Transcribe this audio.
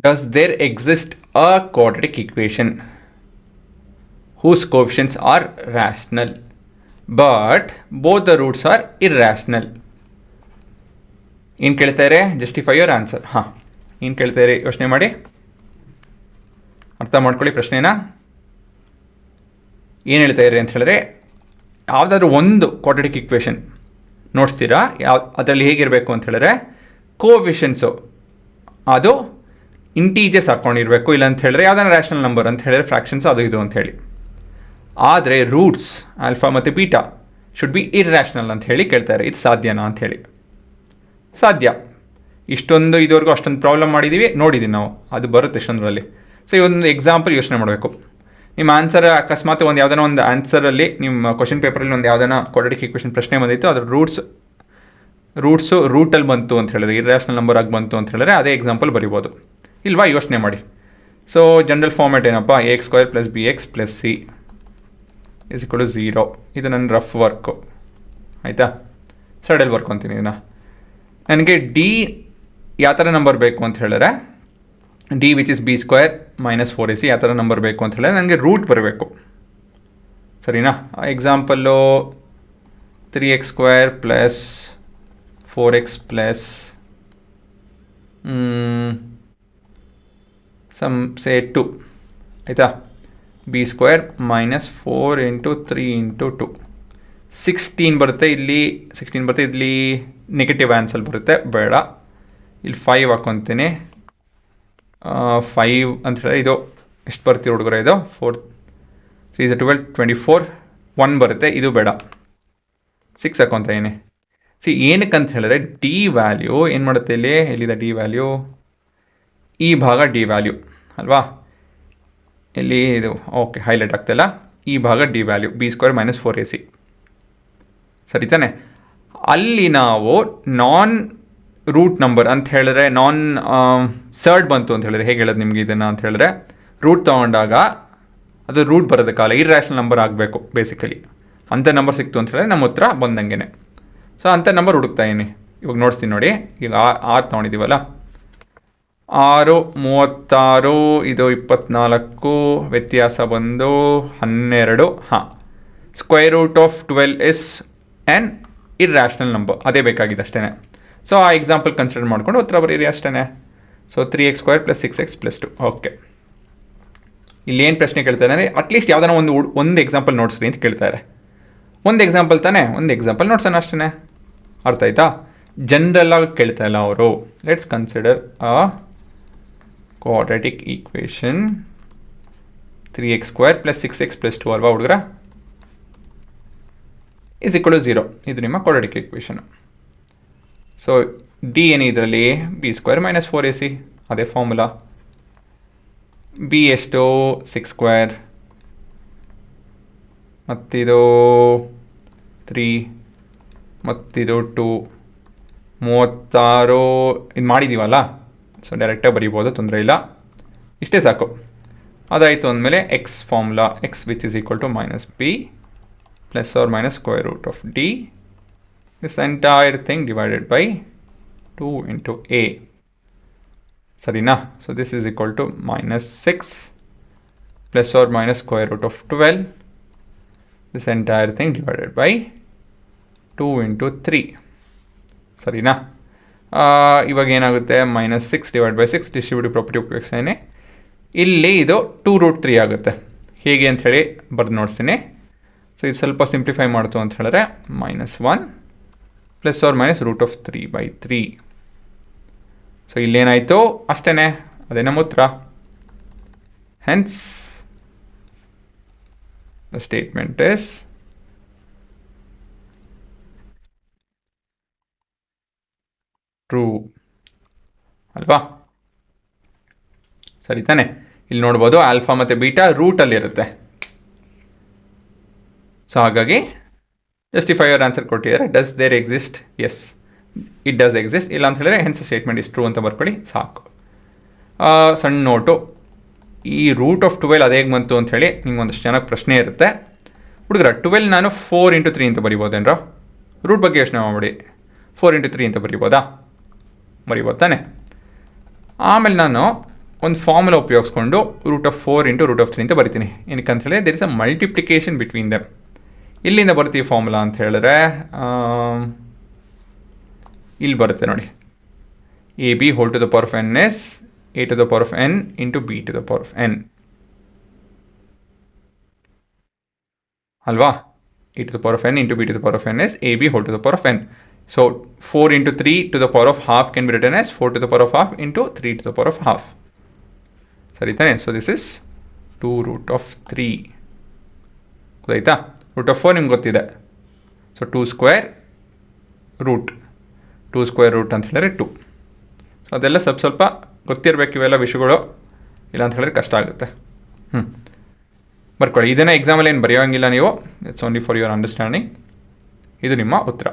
Does there exist a quadratic equation whose coefficients are rational but both the roots are irrational. ಏನು ಕೇಳ್ತಾರೆ? Justify your answer. ಹಾಂ, ಏನು ಕೇಳ್ತಾರೆ ಯೋಚನೆ ಮಾಡಿ, ಅರ್ಥ ಮಾಡ್ಕೊಳ್ಳಿ ಪ್ರಶ್ನೆನ. ಏನು ಹೇಳ್ತಾ ಇರಿ ಅಂತ ಹೇಳಿದ್ರೆ, ಯಾವುದಾದ್ರೂ ಒಂದು ಕ್ವಾಡ್ರಾಟಿಕ್ ಈಕ್ವೇಷನ್ ನೋಡ್ಸ್ತೀರಾ, ಅದರಲ್ಲಿ ಹೇಗಿರಬೇಕು ಅಂತ ಹೇಳಿದ್ರೆ ಕೋಎಫಿಷಿಯನ್ಸು ಅದು ಇಂಟೀಜರ್ಸ್ ಹಾಕ್ಕೊಂಡಿರಬೇಕು. ಇಲ್ಲ ಅಂತ ಹೇಳಿದ್ರೆ ಯಾವುದಾದ್ರು ರ್ಯಾಷನಲ್ ನಂಬರ್ ಅಂತ ಹೇಳಿದ್ರೆ ಫ್ರ್ಯಾಕ್ಷನ್ಸ್ ಅದು ಇದು ಅಂತ ಹೇಳಿ. ಆದರೆ ರೂಟ್ಸ್ ಆಲ್ಫಾ ಮತ್ತು ಬೀಟಾ ಶುಡ್ ಬಿ ಇರ್ರ್ಯಾಷನಲ್ ಅಂತ ಹೇಳಿ ಕೇಳ್ತಾರೆ. ಇದು ಸಾಧ್ಯನಾ ಅಂತ ಹೇಳಿ. ಸಾಧ್ಯ. ಇಷ್ಟೊಂದು ಇದುವರೆಗೂ ಅಷ್ಟೊಂದು ಪ್ರಾಬ್ಲಮ್ ಮಾಡಿದ್ದೀವಿ, ನೋಡಿದ್ದೀವಿ ನಾವು, ಅದು ಬರುತ್ತೆ ಇಷ್ಟೊಂದರಲ್ಲಿ. ಸೊ ಈ ಒಂದು ಎಕ್ಸಾಂಪಲ್ ಯೋಚನೆ ಮಾಡಬೇಕು. ನಿಮ್ಮ ಆನ್ಸರ್ ಅಕಸ್ಮಾತ್ ಒಂದು ಯಾವುದಾನ ಒಂದು ಆನ್ಸರಲ್ಲಿ ನಿಮ್ಮ ಕ್ವಶನ್ ಪೇಪರಲ್ಲಿ ಒಂದು ಯಾವುದಾನ ಕ್ವಾಡ್ರಾಟಿಕ್ ಈಕ್ವೇಷನ್ ಪ್ರಶ್ನೆ ಬಂದಿತ್ತು, ಅದ್ರ ರೂಟ್ಸು ರೂಟಲ್ಲಿ ಬಂತು ಅಂತ ಹೇಳಿದ್ರೆ, ಇರ್ರ್ಯಾಷನಲ್ ನಂಬರ್ ಆಗಿ ಬಂತು ಅಂತ ಹೇಳಿದ್ರೆ ಅದೇ ಎಕ್ಸಾಂಪಲ್ ಬರಿಬೋದು. ಇಲ್ವಾ? ಯೋಚನೆ ಮಾಡಿ. ಸೊ ಜನರಲ್ ಫಾರ್ಮ್ಯಾಟ್ ಏನಪ್ಪ, a² + bx + c = 0. ಇದು ನನ್ನ ರಫ್ ವರ್ಕು, ಆಯಿತಾ? ಸಡಲ್ ವರ್ಕ್ ಅಂತೀನಿ ಇದನ್ನು. ನನಗೆ ಡಿ ಯಾವ ಥರ ನಂಬರ್ ಬೇಕು ಅಂತ ಹೇಳಿದ್ರೆ, D which is b² - 4ac ಯಾವ ಥರ ನಂಬರ್ ಬೇಕು ಅಂತ ಹೇಳಿದ್ರೆ ನನಗೆ ರೂಟ್ ಬರಬೇಕು. ಸರಿನಾ? ಎಕ್ಸಾಂಪಲ್ಲು 3x² + 4x + ಸೇ 2, ಆಯಿತಾ? b² - 4 × 3 × 2 16 ಬರುತ್ತೆ. ಇಲ್ಲಿ 16 ಬರುತ್ತೆ, ಇಲ್ಲಿ ನೆಗೆಟಿವ್ ಆನ್ಸರ್ ಬರುತ್ತೆ, ಬೇಡ. ಇಲ್ಲಿ 5 ಹಾಕ್ಕೊತೀನಿ. 5 ಅಂತ ಹೇಳಿದ್ರೆ ಇದು ಎಷ್ಟು ಬರ್ತೀವಿ ಹುಡುಗರ? ಇದು 4 3 × 12 24 1 ಬರುತ್ತೆ, ಇದು ಬೇಡ. 6 ಹಾಕ್ಕೊತ ಏನೇ. ಏನಕ್ಕೆ ಅಂತ ಹೇಳಿದ್ರೆ ಡಿ ವ್ಯಾಲ್ಯೂ ಏನು ಮಾಡುತ್ತೆ, ಎಲ್ಲಿದೆ ಡಿ ವ್ಯಾಲ್ಯೂ? ಈ ಭಾಗ ಡಿ ವ್ಯಾಲ್ಯೂ ಅಲ್ವಾ? ಇಲ್ಲಿ ಇದು ಓಕೆ ಹೈಲೈಟ್ ಆಗ್ತಾಯಿಲ್ಲ. ಈ ಭಾಗ ಡಿ ವ್ಯಾಲ್ಯೂ b² - 4ac, ಸರಿ ತಾನೆ? ಅಲ್ಲಿ ನಾವು ನಾನ್ ರೂಟ್ ನಂಬರ್ ಅಂತ ಹೇಳಿದ್ರೆ, ನಾನ್ ಸರ್ಡ್ ಬಂತು ಅಂತ ಹೇಳಿದ್ರೆ ಹೇಗೆ ಹೇಳೋದು ನಿಮಗೆ ಇದನ್ನು ಅಂತ ಹೇಳಿದ್ರೆ, ರೂಟ್ ತೊಗೊಂಡಾಗ ಅದು ರೂಟ್ ಬರೋದಕ್ಕಾಗಲ್ಲ, ಇರ್ರ್ಯಾಷನಲ್ ನಂಬರ್ ಆಗಬೇಕು ಬೇಸಿಕಲಿ. ಅಂಥ ನಂಬರ್ ಸಿಕ್ತು ಅಂತ ಹೇಳಿದ್ರೆ ನಮ್ಮ ಹತ್ರ ಬಂದಂಗೆ. ಸೊ ಅಂಥ ನಂಬರ್ ಹುಡುಕ್ತಾ ಇದೀನಿ. ಇವಾಗ ನೋಡ್ತೀನಿ ನೋಡಿ, ಈಗ 6 ತೊಗೊಂಡಿದ್ದೀವಲ್ಲ, 6 36, ಇದು 24, ವ್ಯತ್ಯಾಸ ಬಂದು 12. ಹಾಂ, √12 ಇಸ್ ಆ್ಯನ್ ಇರ್ರ್ಯಾಷನಲ್ ನಂಬರ್, ಅದೇ ಬೇಕಾಗಿದೆ ಅಷ್ಟೇ. ಸೊ ಆ ಎಕ್ಸಾಂಪಲ್ ಕನ್ಸಿಡರ್ ಮಾಡ್ಕೊಂಡು ಉತ್ತರ ಬರೀರಿ ಅಷ್ಟೇ. So 3x² + 6x + 2. ಓಕೆ, ಇಲ್ಲಿ ಏನು ಪ್ರಶ್ನೆ ಕೇಳ್ತಾರೆ ಅಂದರೆ ಅಟ್ಲೀಸ್ಟ್ ಯಾವುದಾನ ಒಂದು ಎಕ್ಸಾಂಪಲ್ ನೋಡ್ಸ್ರಿ ಅಂತ ಕೇಳ್ತಾರೆ. ಒಂದು ಎಕ್ಸಾಂಪಲ್ ತಾನೇ, ಒಂದು ಎಕ್ಸಾಂಪಲ್ ನೋಡ್ಸೋಣ ಅಷ್ಟೇ. ಅರ್ಥ ಆಯ್ತಾ? ಜನರಲ್ ಆಗಿ ಕೇಳ್ತಾ ಇಲ್ಲ ಅವರು. Let's consider a quadratic equation 3x² + 6x + 2 ಅಲ್ವಾ ಹುಡುಗರ? = 0. ಇದು ನಿಮ್ಮ ಕ್ವಾಡ್ರಾಟಿಕ್ ಈಕ್ವೇಷನ್. ಸೊ ಡಿ ಏನು ಇದರಲ್ಲಿ? b² - 4ac, ಅದೇ ಫಾರ್ಮುಲಾ. ಬಿ ಎಷ್ಟು? 6², ಮತ್ತಿದು 3, ಮತ್ತಿದು 2, 36. ಇದು ಮಾಡಿದ್ದೀವಲ್ಲ, ಸೊ ಡೈರೆಕ್ಟಾಗಿ ಬರೀಬೋದು, ತೊಂದರೆ ಇಲ್ಲ. ಇಷ್ಟೇ ಸಾಕು. ಅದಾಯಿತು ಅಂದಮೇಲೆ x formula, x which is equal to -b ± √d, this entire thing divided by 2 × a. ಸರಿನಾ? So this is equal to -6 ± √12, this entire thing divided by 2 × 3. ಸರಿನಾ? ಇವಾಗ ಏನಾಗುತ್ತೆ? -6 / 6 ಡಿಸ್ಟ್ರಿಬ್ಯೂಟಿವ್ ಪ್ರಾಪರ್ಟಿ ಉಪಯೋಗಿಸ್ತೇನೆ. ಇಲ್ಲಿ ಇದು 2√3 ಆಗುತ್ತೆ. ಹೇಗೆ ಅಂಥೇಳಿ ಬರೆದು ನೋಡ್ತೀನಿ. ಸೊ ಇದು ಸ್ವಲ್ಪ ಸಿಂಪ್ಲಿಫೈ ಮಾಡ್ತು ಅಂತ ಹೇಳಿದ್ರೆ -1 ± √3/3. ಸೊ ಇಲ್ಲೇನಾಯಿತು? ಅಷ್ಟೇ, ಅದೇ ನಮ್ಮ ಉತ್ತರ. Hence the statement is true ಅಲ್ವಾ? ಸರಿ ತಾನೆ? ಇಲ್ಲಿ ನೋಡ್ಬೋದು ಆಲ್ಫಾ ಮತ್ತು ಬೀಟಾ ರೂಟಲ್ಲಿರುತ್ತೆ. ಸೊ ಹಾಗಾಗಿ ಜಸ್ಟಿಫೈ ಯುವರ್ ಆನ್ಸರ್ ಕೊಟ್ಟಿದ್ದಾರೆ. Does there exist? Yes, it does exist. ಇಲ್ಲ ಅಂತ ಹೇಳಿದ್ರೆ ಹೆನ್ಸ್ ಸ್ಟೇಟ್ಮೆಂಟ್ ಇಸ್ ಟ್ರೂ ಅಂತ ಬರ್ಕೊಳ್ಳಿ ಸಾಕು. ಸಣ್ಣ ನೋಟು, ಈ √12 ಅದೇ ಹೇಗೆ ಬಂತು ಅಂತ ಹೇಳಿ ನಿಮ್ಗೆ ಒಂದಷ್ಟು ಜನಕ್ಕೆ ಪ್ರಶ್ನೆ ಇರುತ್ತೆ. ಹುಡುಗರ 12 ನಾನು 4 × 3 ಅಂತ ಬರಿಬೋದೇನ್ರ? ರೂಟ್ ಬಗ್ಗೆ ಯೋಚನೆ ಮಾಡಿ. 4 × 3 ಅಂತ ಬರಿಬೋದಾ? ಬರಿಬೋದು ತಾನೆ. ಆಮೇಲೆ ನಾನು ಒಂದು ಫಾರ್ಮುಲಾ ಉಪಯೋಗಿಸ್ಕೊಂಡು √4 ಇಂಟು √3 ಅಂತ ಬರಿತೀನಿ. ಏನಕ್ಕೆ ಅಂತ ಹೇಳಿದ್ರೆ there is a multiplication between them. ಇಲ್ಲಿಂದ ಬರ್ತೀವಿ ಫಾರ್ಮುಲಾ ಅಂತ ಹೇಳಿದ್ರೆ ಇಲ್ಲಿ ಬರುತ್ತೆ ನೋಡಿ, a b whole to the power of n is a to the power of n into b to the power of n ಅಲ್ವಾ. e to the power of n into b to the power of n is ab whole to the power of n. So 4 into 3 to the power of half can be written as 4 to the power of half into 3 to the power of half. ಸರಿ ತಾನೆ. So this is 2√3 ಗೊತ್ತಾಯ್ತಾ. √4 ನಿಮ್ಗೆ ಗೊತ್ತಿದೆ. So 2 square root ಅಂತ ಹೇಳಿದ್ರೆ 2. So ಅದೆಲ್ಲ ಸ್ವಲ್ಪ ಗೊತ್ತಿರಬೇಕು ಇವೆಲ್ಲ ವಿಷಯಗಳು, ಇಲ್ಲ ಅಂತ ಹೇಳಿದ್ರೆ ಕಷ್ಟ ಆಗುತ್ತೆ. ಬರ್ಕೊಳ್ಳಿ. ಇದನ್ನು ಎಕ್ಸಾಮಲ್ಲಿ ಏನು ಬರೆಯೋಂಗಿಲ್ಲ ನೀವು, it's only for your understanding. ಇದು ನಿಮ್ಮ ಉತ್ತರ.